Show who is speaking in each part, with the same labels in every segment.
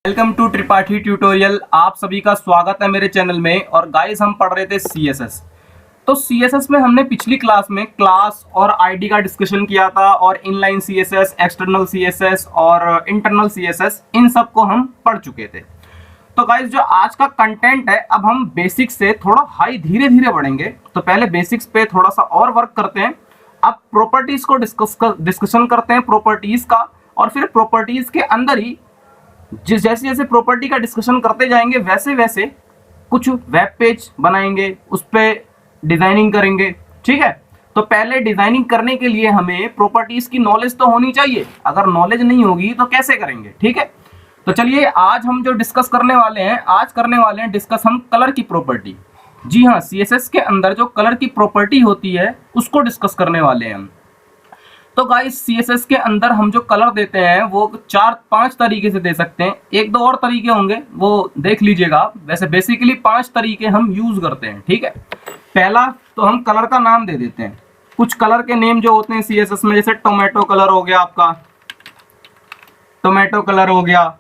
Speaker 1: Welcome to Tripathi tutorial. आप सभी का स्वागत है मेरे चैनल में। और गाइस हम पढ़ रहे थे सीएसएस। तो सीएसएस में हमने पिछली क्लास में क्लास और आईडी का डिस्कशन किया था, और इनलाइन सीएसएस, एक्सटर्नल सीएसएस और इंटरनल सीएसएस, इन सब को हम पढ़ चुके थे। तो गाइस जो आज का कंटेंट है, अब हम बेसिक्स से थोड़ा हाई धीरे धीरे बढ़ेंगे। तो पहले बेसिक्स पे थोड़ा सा और वर्क करते हैं। अब प्रॉपर्टीज को डिस्कशन करते हैं, प्रॉपर्टीज का। और फिर प्रॉपर्टीज के अंदर ही जैसे जैसे प्रॉपर्टी का डिस्कशन करते जाएंगे, वैसे वैसे कुछ वेब पेज बनाएंगे, उस पर डिजाइनिंग करेंगे। ठीक है। तो पहले डिजाइनिंग करने के लिए हमें प्रॉपर्टीज की नॉलेज तो होनी चाहिए। अगर नॉलेज नहीं होगी तो कैसे करेंगे। ठीक है। तो चलिए आज हम जो डिस्कस करने वाले हैं, आज करने वाले हैं डिस्कस हम कलर की प्रॉपर्टी। जी हाँ, सीएसएस के अंदर जो कलर की प्रॉपर्टी होती है उसको डिस्कस करने वाले हैं हम। तो गाइस सीएसएस के अंदर हम जो कलर देते हैं वो 4-5 तरीके से दे सकते हैं। एक दो और तरीके होंगे, वो देख लीजिएगा आप। वैसे बेसिकली 5 तरीके हम यूज करते हैं। ठीक है। पहला तो हम कलर का नाम दे देते हैं। कुछ कलर के नेम जो होते हैं सीएसएस में, जैसे टोमेटो कलर हो गया, आपका टोमेटो कलर हो गया,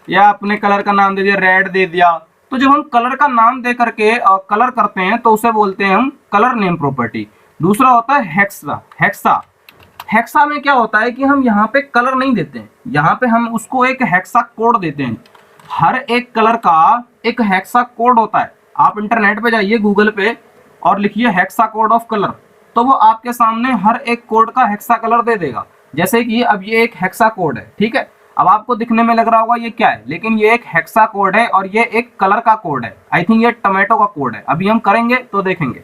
Speaker 1: या अपने कलर का नाम दे दिया, रेड दे दिया। तो जब हम कलर का नाम दे करके कलर करते हैं तो उसे बोलते हैं हम कलर नेम प्रॉपर्टी। दूसरा होता है हेक्सा। हेक्सा में क्या होता है कि हम यहाँ पे कलर नहीं देते हैं, यहाँ पे हम उसको एक हेक्सा कोड देते हैं। हर एक कलर का एक हेक्सा कोड होता है। आप इंटरनेट पे जाइए गूगल पे और लिखिए हेक्सा कोड ऑफ कलर, तो वो आपके सामने हर एक कोड का हेक्सा कलर दे देगा। जैसे कि अब ये एक हेक्सा कोड है। ठीक है। अब आपको दिखने में लग रहा होगा ये क्या है, लेकिन ये एक हेक्सा कोड है और ये एक कलर का कोड है। आई थिंक ये टोमेटो का कोड है। अभी हम करेंगे तो देखेंगे।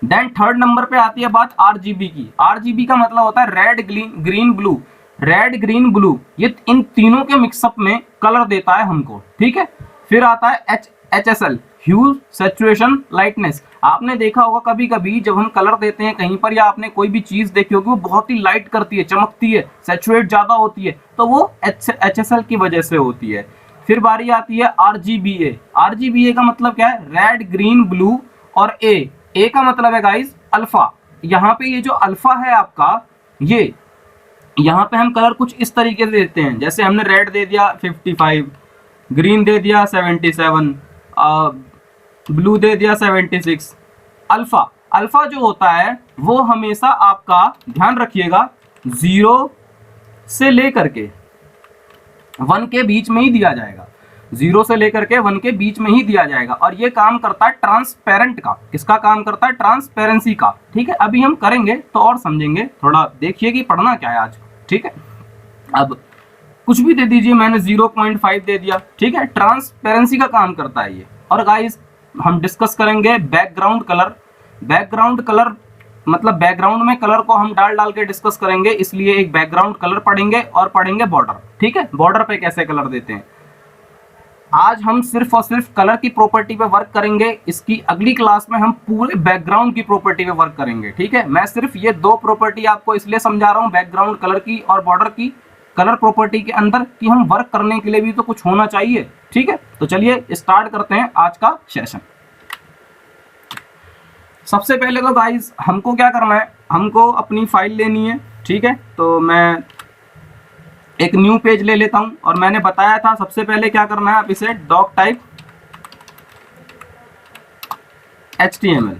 Speaker 1: देन थर्ड नंबर पे आती है बात आरजीबी की। आरजीबी का मतलब होता है red, green, blue. Red, green, blue, ये इन तीनों के मिक्सअप में कलर देता है हमको। ठीक है। फिर आता है एचएसएल, ह्यू, सैचुरेशन, लाइटनेस। आपने देखा होगा कभी कभी जब हम कलर देते हैं कहीं पर, या आपने कोई भी चीज देखी होगी वो बहुत ही लाइट करती है, चमकती है, सैचुरेट ज्यादा होती है, तो वो एचएसएल की वजह से होती है। फिर बारी आती है आरजीबीए। आरजीबीए का मतलब क्या है, रेड, ग्रीन, ब्लू और ए का मतलब है गाइस अल्फा। यहाँ पे ये जो अल्फा है आपका, ये यहाँ पे हम कलर कुछ इस तरीके से देते हैं। जैसे हमने रेड दे दिया 55, ग्रीन दे दिया 77, ब्लू दे दिया 76। अल्फा अल्फा जो होता है वो हमेशा आपका ध्यान रखिएगा 0 से लेकर के 1 के बीच में ही दिया जाएगा। 0 से लेकर के 1 के बीच में ही दिया जाएगा। और ये काम करता है ट्रांसपेरेंट का। किसका काम करता है, ट्रांसपेरेंसी का। ठीक है। अभी हम करेंगे तो और समझेंगे। थोड़ा देखिए कि पढ़ना क्या है आज। ठीक है। अब कुछ भी दे दीजिए, मैंने 0.5 दे दिया। ठीक है। ट्रांसपेरेंसी का काम करता है ये। और गाइस हम डिस्कस करेंगे बैकग्राउंड कलर। बैकग्राउंड कलर मतलब बैकग्राउंड में कलर को हम डाल डाल के डिस्कस करेंगे, इसलिए एक बैकग्राउंड कलर पढ़ेंगे और पढ़ेंगे बॉर्डर। ठीक है। बॉर्डर पे कैसे कलर देते हैं। आज हम सिर्फ और सिर्फ कलर की प्रॉपर्टी पे वर्क करेंगे। इसकी अगली क्लास में हम पूरे बैकग्राउंड की प्रॉपर्टी पे वर्क करेंगे। ठीक है। मैं सिर्फ ये 2 प्रॉपर्टी आपको इसलिए समझा रहा हूँ, बैकग्राउंड कलर की और बॉर्डर की, कलर प्रॉपर्टी के अंदर, कि हम वर्क करने के लिए भी तो कुछ होना चाहिए। ठीक है। तो चलिए स्टार्ट करते हैं आज का सेशन। सबसे पहले तो गाइस हमको क्या करना है, हमको अपनी फाइल लेनी है। ठीक है। तो मैं एक न्यू पेज ले लेता हूं, और मैंने बताया था सबसे पहले क्या करना है, आप इसे डॉक टाइप HTML,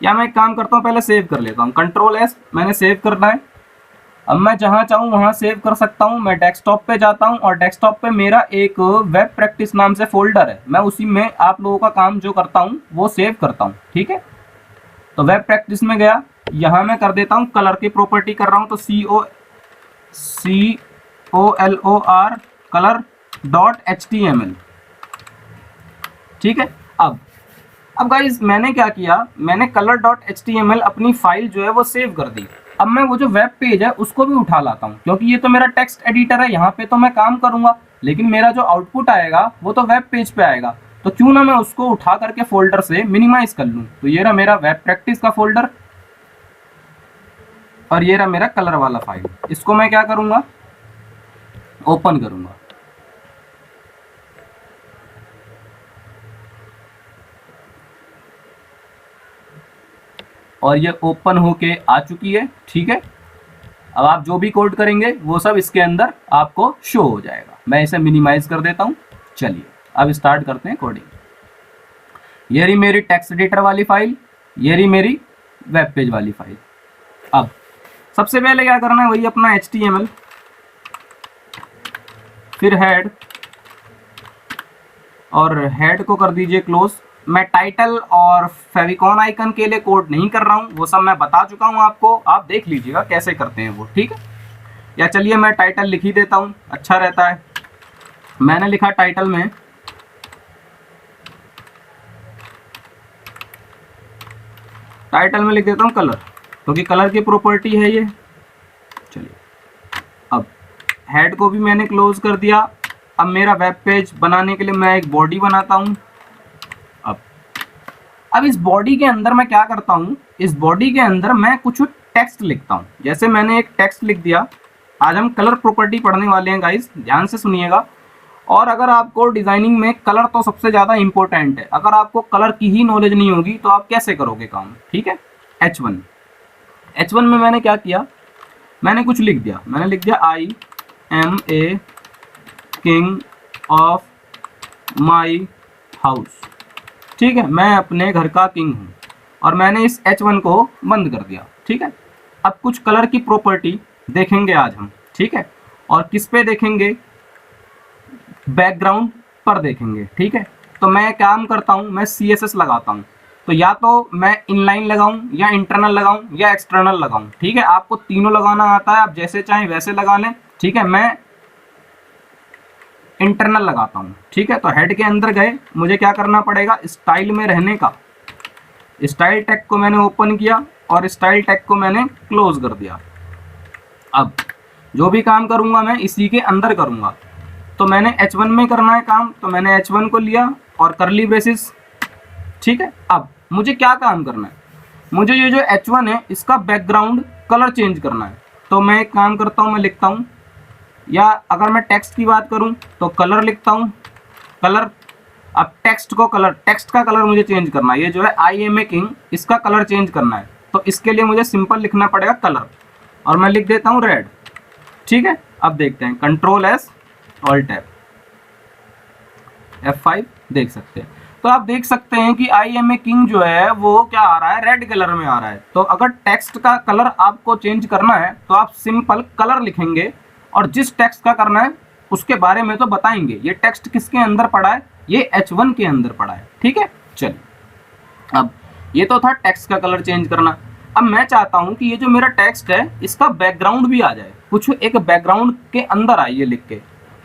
Speaker 1: या मैं एक काम करता हूं पहले सेव कर लेता हूं, Ctrl+S मैंने सेव करना है। अब मैं जहां चाहूं वहां सेव कर सकता हूं। मैं डेस्कटॉप पे जाता हूं, और डेस्कटॉप पे मेरा एक वेब प्रैक्टिस नाम से फोल्डर है। मैं उसी में आप लोगों का काम जो करता हूं वो सेव करता हूं। ठीक है। तो वेब प्रैक्टिस में गया, यहां मैं कर देता हूं कलर की प्रॉपर्टी कर रहा हूं, तो COLOR color.html। ठीक है। अब गाइज मैंने क्या किया, मैंने color.html अपनी फाइल जो है वो सेव कर दी। अब मैं वो जो वेब पेज है उसको भी उठा लाता हूँ, क्योंकि ये तो मेरा टेक्स्ट एडिटर है, यहाँ पे तो मैं काम करूंगा, लेकिन मेरा जो आउटपुट आएगा वो तो वेब पेज पे आएगा। तो क्यों ना मैं उसको उठा करके फोल्डर से मिनिमाइज कर लूँ। तो ये रहा मेरा वेब प्रैक्टिस का फोल्डर, और ये रहा मेरा कलर वाला फाइल। इसको मैं क्या करूंगा, ओपन करूंगा। और ये ओपन होके आ चुकी है। ठीक है। अब आप जो भी कोड करेंगे वो सब इसके अंदर आपको शो हो जाएगा। मैं इसे मिनिमाइज कर देता हूँ। चलिए अब स्टार्ट करते हैं कोडिंग। ये रही मेरी टेक्स्ट एडिटर वाली फाइल, ये रही मेरी वेब पेज वाली फाइल। अब सबसे पहले क्या करना है, वही अपना HTML, फिर हेड, और हेड को कर दीजिए क्लोज। मैं टाइटल और फेविकॉन आइकन के लिए कोड नहीं कर रहा हूँ, वो सब मैं बता चुका हूँ आपको, आप देख लीजिएगा कैसे करते हैं वो, ठीक है। या चलिए मैं टाइटल लिख ही देता हूँ, अच्छा रहता है। मैंने लिखा टाइटल में लिख देता हूँ कलर, क्योंकि कलर की प्रॉपर्टी है ये। चलिए अब हेड को भी मैंने क्लोज कर दिया। अब मेरा वेब पेज बनाने के लिए मैं एक बॉडी बनाता हूँ। अब इस बॉडी के अंदर मैं क्या करता हूँ, इस बॉडी के अंदर मैं कुछ टेक्स्ट लिखता हूँ। जैसे मैंने एक टेक्स्ट लिख दिया। आज हम कलर प्रॉपर्टी पढ़ने वाले हैं गाइस, ध्यान से सुनिएगा। और अगर आपको डिजाइनिंग में कलर तो सबसे ज़्यादा इंपॉर्टेंट है, अगर आपको कलर की ही नॉलेज नहीं होगी तो आप कैसे करोगे काम, ठीक है। H1 में मैंने क्या किया, मैंने कुछ लिख दिया। मैंने लिख दिया I am a king of my house, ठीक है, मैं अपने घर का किंग हूँ। और मैंने इस H1 को बंद कर दिया, ठीक है। अब कुछ कलर की प्रॉपर्टी देखेंगे आज हम, ठीक है। और किस पे देखेंगे, बैकग्राउंड पर देखेंगे, ठीक है। तो मैं काम करता हूँ, मैं CSS लगाता हूँ। तो या तो मैं इनलाइन लगाऊं, या इंटरनल लगाऊं, या एक्सटर्नल लगाऊं, ठीक है। आपको तीनों लगाना आता है, आप जैसे चाहें वैसे लगा लें, ठीक है। मैं इंटरनल लगाता हूं, ठीक है। तो हेड के अंदर गए, मुझे क्या करना पड़ेगा, स्टाइल में रहने का, स्टाइल टैग को मैंने ओपन किया और स्टाइल टैग को मैंने क्लोज कर दिया। अब जो भी काम करूंगा मैं इसी के अंदर करूंगा। तो मैंने H1 में करना है काम, तो मैंने H1 को लिया और करली ब्रेसेस, ठीक है। अब मुझे क्या काम करना है, मुझे ये जो H1 है इसका बैकग्राउंड कलर चेंज करना है। तो मैं एक काम करता हूँ, मैं लिखता हूँ, या अगर मैं टेक्स्ट की बात करूँ तो कलर लिखता हूँ, कलर। अब टेक्स्ट को कलर, टेक्स्ट का कलर मुझे चेंज करना है। ये जो है आई एम ए किंग, इसका कलर चेंज करना है। तो इसके लिए मुझे सिंपल लिखना पड़ेगा कलर, और मैं लिख देता हूँ रेड, ठीक है। अब देखते हैं, Ctrl+S Alt टैब F5, देख सकते हैं। तो आप देख सकते हैं कि आई एम ए किंग जो है वो क्या आ रहा है, रेड कलर में आ रहा है। तो अगर टेक्स्ट का कलर आपको चेंज करना है तो आप सिंपल कलर लिखेंगे, और जिस टेक्स्ट का करना है उसके बारे में तो बताएंगे। ये टेक्स्ट किसके अंदर पड़ा है, ये H1 के अंदर पड़ा है, ठीक है। चलिए अब ये तो था टेक्स्ट का कलर चेंज करना। अब मैं चाहता हूं कि ये जो मेरा टेक्स्ट है इसका बैकग्राउंड भी आ जाए, कुछ एक बैकग्राउंड के अंदर आए ये लिख के।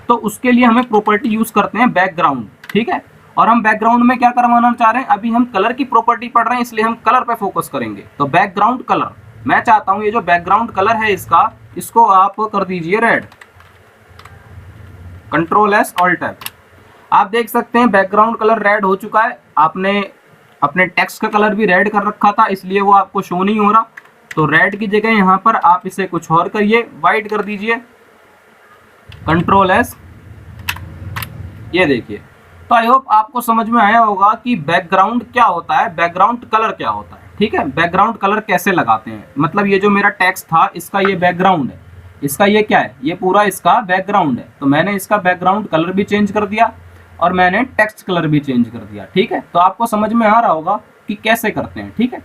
Speaker 1: तो उसके लिए हमें प्रॉपर्टी यूज करते हैं बैकग्राउंड, ठीक है। और हम बैकग्राउंड में क्या करवाना चाह रहे हैं, अभी हम कलर की प्रॉपर्टी पढ़ रहे हैं इसलिए हम कलर पे फोकस करेंगे। तो बैकग्राउंड कलर, मैं चाहता हूं ये जो बैकग्राउंड कलर है इसका, इसको आप कर दीजिए रेड, Ctrl+S Alt टैब। आप देख सकते हैं बैकग्राउंड कलर रेड हो चुका है। आपने अपने टेक्स्ट का कलर भी रेड कर रखा था, इसलिए वो आपको शो नहीं हो रहा। तो रेड की जगह यहाँ पर आप इसे कुछ और करिए, वाइट कर दीजिए, Ctrl+S, ये देखिए। तो आई होप आपको समझ में आया होगा कि बैकग्राउंड क्या होता है, बैकग्राउंड कलर क्या होता है, ठीक है। बैकग्राउंड कलर कैसे लगाते हैं, मतलब ये जो मेरा टेक्स्ट था इसका ये बैकग्राउंड है, इसका ये क्या है, ये पूरा इसका बैकग्राउंड है। तो मैंने इसका बैकग्राउंड कलर भी चेंज कर दिया और मैंने टेक्स्ट कलर भी चेंज कर दिया, ठीक है। तो आपको समझ में आ रहा होगा कि कैसे करते हैं, ठीक है।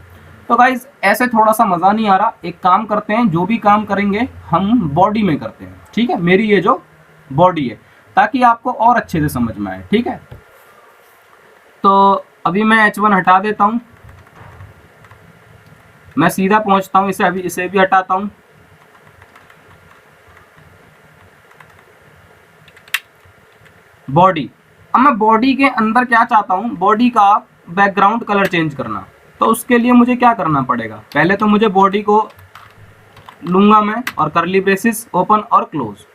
Speaker 1: तो गाइज ऐसे थोड़ा सा मजा नहीं आ रहा, एक काम करते हैं, जो भी काम करेंगे हम बॉडी में करते हैं, ठीक है। मेरी ये जो बॉडी है, ताकि आपको और अच्छे से समझ में आए, ठीक है। तो अभी मैं H1 हटा देता हूं, मैं सीधा पहुंचता हूं, इसे भी हटाता हूं। बॉडी, अब मैं बॉडी के अंदर क्या चाहता हूं, बॉडी का बैकग्राउंड कलर चेंज करना। तो उसके लिए मुझे क्या करना पड़ेगा, पहले तो मुझे बॉडी को लूंगा मैं और करली ब्रेसेस ओपन और क्लोज।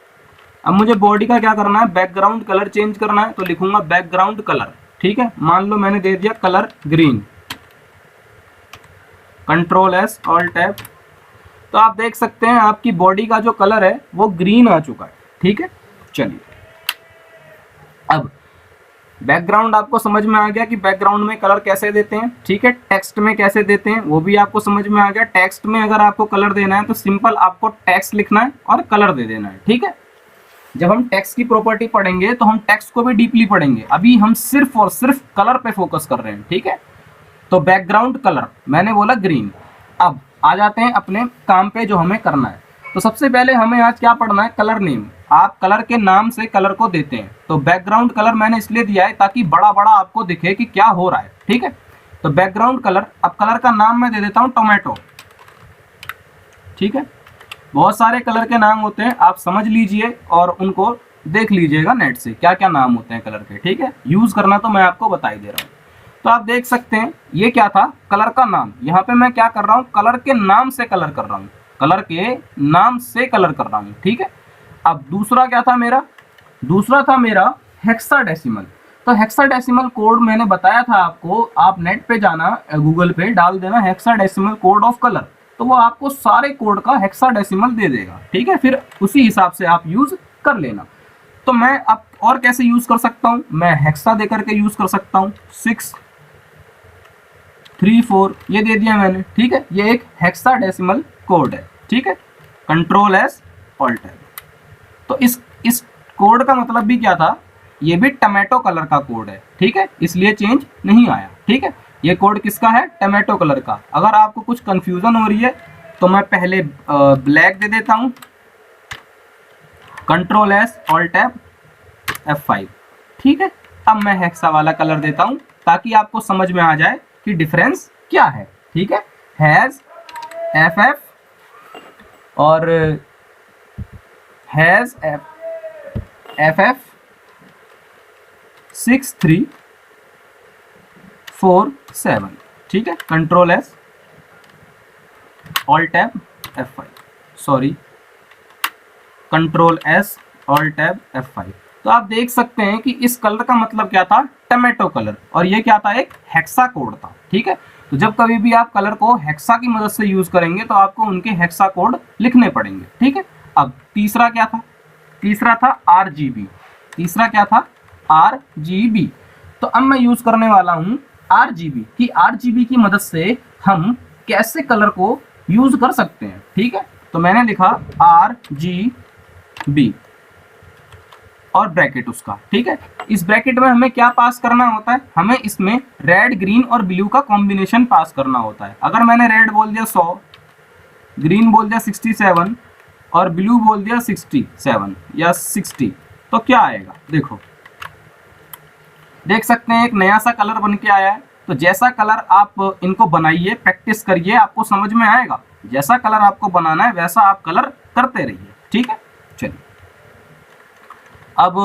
Speaker 1: अब मुझे बॉडी का क्या करना है, बैकग्राउंड कलर चेंज करना है। तो लिखूंगा बैकग्राउंड कलर, ठीक है। मान लो मैंने दे दिया colour green, Ctrl+S Alt tab. तो आप देख सकते हैं आपकी बॉडी का जो कलर है वो ग्रीन आ चुका है, ठीक है। चलिए अब बैकग्राउंड आपको समझ में आ गया कि बैकग्राउंड में कलर कैसे देते हैं, ठीक है। टेक्स्ट में कैसे देते हैं वो भी आपको समझ में आ गया। टेक्स्ट में अगर आपको कलर देना है तो सिंपल आपको टेक्स्ट लिखना है और कलर दे देना है, ठीक है। जब हम टेक्स्ट की प्रॉपर्टी पढ़ेंगे तो हम टेक्स्ट को भी डीपली पढ़ेंगे, अभी हम सिर्फ और सिर्फ कलर पे फोकस कर रहे हैं, ठीक है। तो बैकग्राउंड कलर मैंने बोला ग्रीन। अब आ जाते हैं अपने काम पे जो हमें करना है। तो सबसे पहले हमें आज क्या पढ़ना है, कलर नेम। आप कलर के नाम से कलर को देते हैं। तो बैकग्राउंड कलर मैंने इसलिए दिया है ताकि बड़ा बड़ा आपको दिखे कि क्या हो रहा है, ठीक है। तो बैकग्राउंड कलर, अब कलर का नाम मैं दे देता हूं टोमेटो, ठीक है। बहुत सारे कलर के नाम होते हैं, आप समझ लीजिए और उनको देख लीजिएगा नेट से क्या क्या नाम होते हैं कलर के, ठीक है। यूज करना तो मैं आपको बता ही दे रहा हूँ। तो आप देख सकते हैं ये क्या था, कलर का नाम। यहाँ पे मैं क्या कर रहा हूँ, कलर के नाम से कलर कर रहा हूँ, कलर के नाम से कलर कर रहा हूँ, ठीक है। अब दूसरा क्या था मेरा, दूसरा था मेरा हेक्साडेसिमल। तो हेक्साडेसिमल कोड मैंने बताया था आपको, आप नेट पे जाना, गूगल पे डाल देना हेक्साडेसिमल कोड ऑफ कलर, तो वो आपको सारे कोड का हेक्साडेसिमल दे देगा, ठीक है। फिर उसी हिसाब से आप यूज कर लेना। तो मैं अब और कैसे यूज कर सकता हूं, मैं हेक्सा दे करके यूज कर सकता हूं, 6 3 4 ये दे दिया मैंने, ठीक है। ये एक हेक्साडेसिमल कोड है, ठीक है। कंट्रोल एस ऑल्ट है। तो इस कोड का मतलब भी क्या था, ये भी टमाटो कलर का कोड है, ठीक है, इसलिए चेंज नहीं आया, ठीक है। ये कोड किसका है, टमाटो कलर का। अगर आपको कुछ कंफ्यूजन हो रही है तो मैं पहले ब्लैक दे देता हूं, control S alt tab F5, ठीक है। अब मैं हेक्सा वाला कलर देता हूं ताकि आपको समझ में आ जाए कि डिफरेंस क्या है, ठीक है। हैज FF और हैज FF 6 3 4 7, ठीक है। Control S alt tab F5, sorry control S alt tab F5। तो आप देख सकते हैं कि इस कलर का मतलब क्या था, टमाटो कलर, और ये क्या था, एक हेक्सा कोड था, ठीक है। तो जब कभी भी आप कलर को हेक्सा की मदद से यूज करेंगे तो आपको उनके हेक्सा कोड लिखने पड़ेंगे, ठीक है। अब तीसरा क्या था, तीसरा था RGB। तीसरा क्या था, RGB। तो अब मैं यूज करने वाला हूं RGB की। RGB की मदद से हम कैसे कलर को यूज कर सकते हैं, ठीक है। तो मैंने लिखा RGB और ब्रैकेट उसका, ठीक है। इस ब्रैकेट में हमें क्या पास करना होता है, हमें इसमें रेड ग्रीन और ब्लू का कॉम्बिनेशन पास करना होता है। अगर मैंने रेड बोल दिया 100, ग्रीन बोल दिया 67 और ब्लू बोल दिया 67 या 60, तो क्या आएगा, देखो देख सकते हैं एक नया सा कलर बन के आया है। तो जैसा कलर आप इनको बनाइए, प्रैक्टिस करिए, आपको समझ में आएगा। जैसा कलर आपको बनाना है वैसा आप कलर करते रहिए, ठीक है। चलिए अब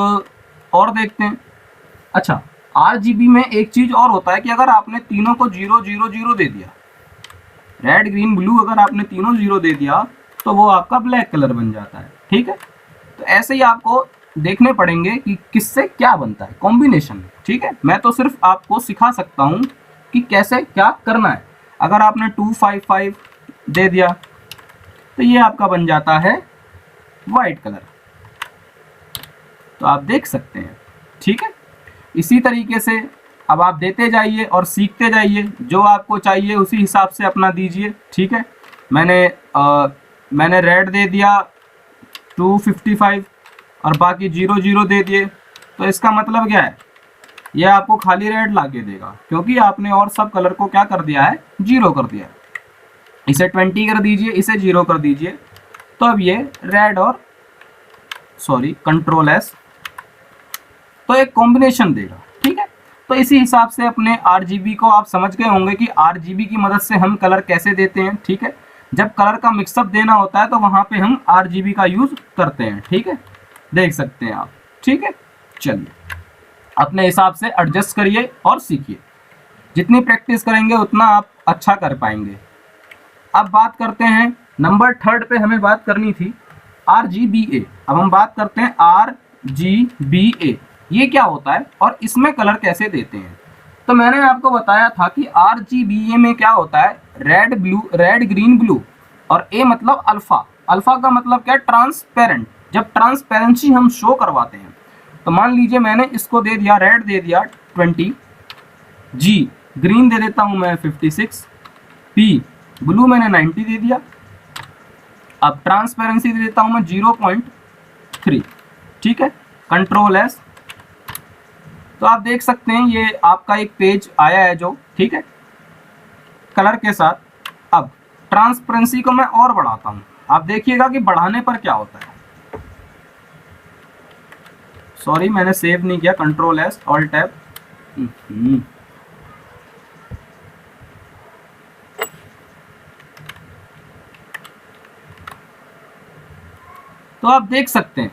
Speaker 1: और देखते हैं। अच्छा, RGB में एक चीज और होता है कि अगर आपने तीनों को 0 0 0 दे दिया, रेड ग्रीन ब्लू, अगर आपने तीनों 0 दे दिया तो वो आपका ब्लैक कलर बन जाता है, ठीक है। तो ऐसे ही आपको देखने पड़ेंगे कि किससे क्या बनता है कॉम्बिनेशन, ठीक है। मैं तो सिर्फ आपको सिखा सकता हूं कि कैसे क्या करना है। अगर आपने 2 5 5 दे दिया तो ये आपका बन जाता है वाइट कलर, तो आप देख सकते हैं, ठीक है। इसी तरीके से अब आप देते जाइए और सीखते जाइए, जो आपको चाहिए उसी हिसाब से अपना दीजिए, ठीक है। मैंने रेड दे दिया 255 और बाकी 0 0 दे दिए, तो इसका मतलब क्या है, यह आपको खाली रेड ला के देगा, क्योंकि आपने और सब कलर को क्या कर दिया है, 0 कर दिया है। इसे 20 कर दीजिए, इसे 0 कर दीजिए, तो अब ये रेड और सॉरी कंट्रोल एस, तो एक कॉम्बिनेशन देगा, ठीक है। तो इसी हिसाब से अपने RGB को आप समझ गए होंगे कि RGB की मदद से हम कलर कैसे देते हैं, ठीक है। जब कलर का मिक्सअप देना होता है तो वहां पे हम RGB का यूज करते हैं, ठीक है। देख सकते हैं आप, ठीक है। चलिए अपने हिसाब से एडजस्ट करिए और सीखिए, जितनी प्रैक्टिस करेंगे उतना आप अच्छा कर पाएंगे। अब बात करते हैं नंबर 3 पे, हमें बात करनी थी RGBA। अब हम बात करते हैं RGBA, ये क्या होता है और इसमें कलर कैसे देते हैं। तो मैंने आपको बताया था कि RGBA में क्या होता है, रेड ग्रीन ब्लू, और A मतलब अल्फा। अल्फा का मतलब क्या है, ट्रांसपेरेंट। जब ट्रांसपेरेंसी हम शो करवाते हैं तो मान लीजिए मैंने इसको दे दिया, रेड दे दिया 20, जी ग्रीन दे देता हूं मैं 56, पी ब्लू मैंने 90 दे दिया। अब ट्रांसपेरेंसी दे देता हूं मैं 0.3, ठीक है, कंट्रोल एस। तो आप देख सकते हैं ये आपका एक पेज आया है जो, ठीक है, कलर के साथ। अब ट्रांसपेरेंसी को मैं और बढ़ाता हूं, आप देखिएगा कि बढ़ाने पर क्या होता है। सॉरी मैंने सेव नहीं किया, कंट्रोल एस ऑल्ट टैब। तो आप देख सकते हैं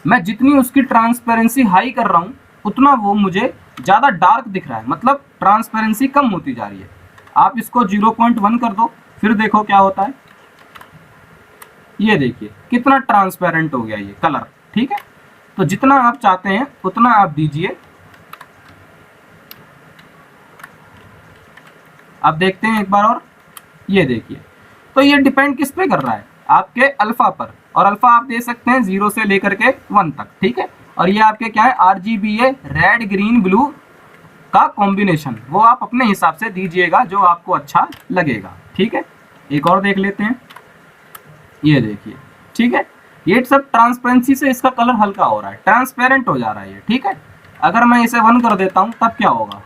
Speaker 1: मैं जितनी उसकी ट्रांसपेरेंसी हाई कर रहा हूं उतना वो मुझे ज्यादा डार्क दिख रहा है, मतलब ट्रांसपेरेंसी कम होती जा रही है। आप इसको 0.1 कर दो, फिर देखो क्या होता है। ये देखिए कितना ट्रांसपेरेंट हो गया ये कलर, ठीक है। तो जितना आप चाहते हैं उतना आप दीजिए। आप देखते हैं एक बार और, ये देखिए। तो ये डिपेंड किस पे कर रहा है, आपके अल्फा पर, और अल्फा आप दे सकते हैं 0 से लेकर के 1 तक, ठीक है। और ये आपके क्या है, RGBA रेड ग्रीन ब्लू का कॉम्बिनेशन, वो आप अपने हिसाब से दीजिएगा जो आपको अच्छा लगेगा, ठीक है। एक और देख लेते हैं, ये देखिए, ठीक है। ये सब ट्रांसपेरेंसी से इसका कलर हल्का हो रहा है, ट्रांसपेरेंट हो जा रहा है ये, ठीक है। अगर मैं इसे 1 कर देता हूं तब क्या होगा,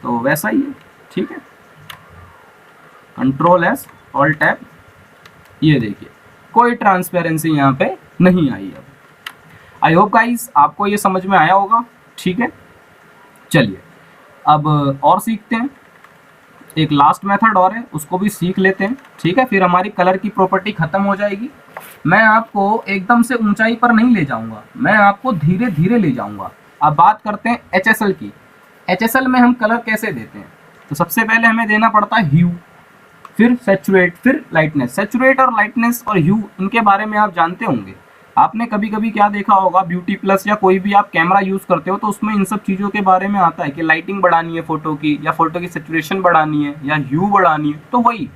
Speaker 1: तो वैसा ही है, ठीक है। कंट्रोल एस ऑल्ट टैब, ये देखिए कोई ट्रांसपेरेंसी यहाँ पे नहीं आई। अब आई होप गाइस आपको ये समझ में आया होगा, ठीक है। चलिए अब और सीखते हैं, एक लास्ट मेथड और है उसको भी सीख लेते हैं, ठीक है। फिर हमारी कलर की प्रॉपर्टी खत्म हो जाएगी। मैं आपको एकदम से ऊंचाई पर नहीं ले जाऊंगा, मैं आपको धीरे धीरे ले जाऊंगा। अब बात करते हैं HSL की। HSL में हम कलर कैसे देते हैं, तो सबसे पहले हमें देना पड़ता है ह्यू, फिर सैचुरेट, फिर लाइटनेस। सैचुरेट और लाइटनेस और ह्यू इनके बारे में आप जानते होंगे। आपने कभी कभी क्या देखा होगा, ब्यूटी प्लस या कोई भी आप कैमरा यूज करते हो तो उसमें इन सब चीज़ों के बारे में आता है कि लाइटिंग बढ़ानी है फोटो की, या फोटो की सैचुरेशन बढ़ानी है, या ह्यू बढ़ानी है। तो वही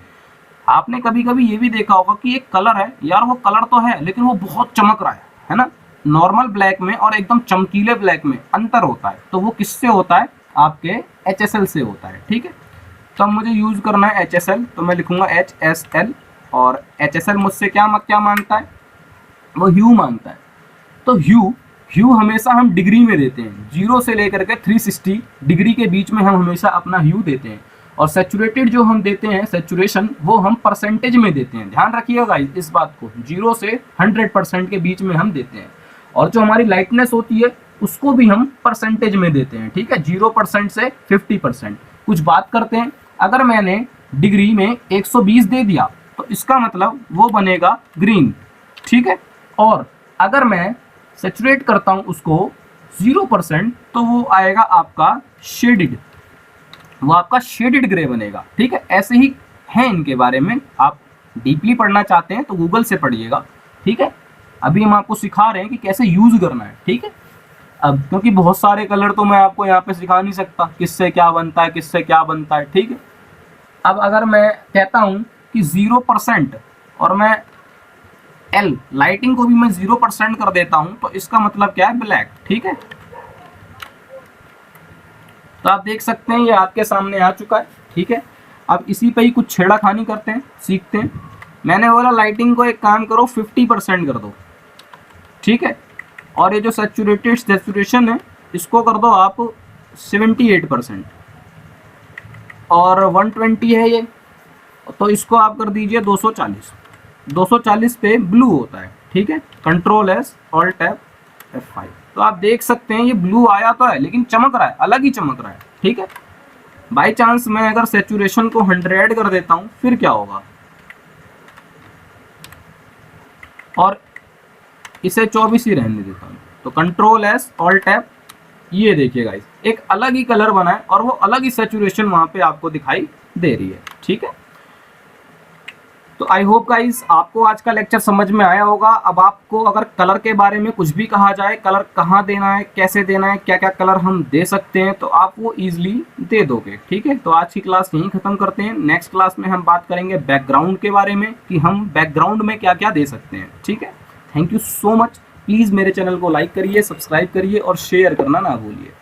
Speaker 1: आपने कभी कभी ये भी देखा होगा कि एक कलर है यार, वो कलर तो है लेकिन वो बहुत चमक रहा है ना। नॉर्मल ब्लैक में और एकदम चमकीले ब्लैक में अंतर होता है, तो वो किससे होता है, आपके HSL से होता है, ठीक है। तो अब मुझे यूज करना है HSL, तो मैं लिखूंगा HSL, और HSL मुझसे क्या मांगता है, वो ह्यू मांगता है। तो ह्यू हमेशा हम डिग्री में देते हैं, 0 से लेकर के 360 डिग्री के बीच में हम हमेशा अपना ह्यू देते हैं। और सैचुरेटेड जो हम देते हैं सैचुरेशन, वो हम परसेंटेज में देते हैं। ध्यान रखिएगा इस बात को, 0 से 100% के बीच में हम देते हैं। और जो हमारी लाइटनेस होती है उसको भी हम परसेंटेज में देते हैं, ठीक है, 0% से 50%। कुछ बात करते हैं, अगर मैंने डिग्री में 120 दे दिया तो इसका मतलब वो बनेगा ग्रीन, ठीक है। और अगर मैं सैचुरेट करता हूं उसको 0% तो वो आएगा आपका शेडेड, वो आपका शेडेड ग्रे बनेगा, ठीक है। ऐसे ही है इनके बारे में, आप डीपली पढ़ना चाहते हैं तो गूगल से पढ़िएगा, ठीक है। अभी हम आपको सिखा रहे हैं कि कैसे यूज करना है, ठीक है। अब क्योंकि बहुत सारे कलर तो मैं आपको यहाँ पे सिखा नहीं सकता, किससे क्या बनता है, किससे क्या बनता है, ठीक है। अब अगर मैं कहता हूँ कि 0% और मैं लाइटिंग को भी मैं 0% कर देता हूं, तो इसका मतलब क्या है, ब्लैक, ठीक है। तो आप देख सकते हैं ये आपके सामने आ चुका है, ठीक है। अब इसी पे ही कुछ छेड़ाखानी करते हैं, सीखते हैं। मैंने बोला लाइटिंग को एक काम करो 50% कर दो, ठीक है। और ये जो सैचुरेशन है इसको कर दो आप 78%, और 120 है ये, तो इसको आप कर दीजिए 240 पे ब्लू होता है, ठीक है। Control S alt tab F5। तो आप देख सकते हैं ये ब्लू आया तो है लेकिन चमक रहा है, अलग ही चमक रहा है, ठीक है। बाई चांस मैं अगर सैचुरेशन को 100 कर देता हूं फिर क्या होगा, और इसे 24 ही रहने देता हूं, तो कंट्रोल एस ऑल्ट टैब, ये देखिए गाइस एक अलग ही कलर बना है और वो अलग ही सैचुरेशन वहां पे आपको दिखाई दे रही है, ठीक है। तो आई होप गाइस आपको आज का लेक्चर समझ में आया होगा। अब आपको अगर कलर के बारे में कुछ भी कहा जाए, कलर कहाँ देना है, कैसे देना है, क्या क्या कलर हम दे सकते हैं, तो आप वो इजीली दे दोगे। ठीक है, तो आज की क्लास यहीं खत्म करते हैं। नेक्स्ट क्लास में हम बात करेंगे बैकग्राउंड के बारे में कि हम बैकग्राउंड में क्या क्या दे सकते हैं। ठीक है, thank you so much. Please मेरे चैनल को लाइक करिए, सब्सक्राइब करिए और शेयर करना ना भूलिए।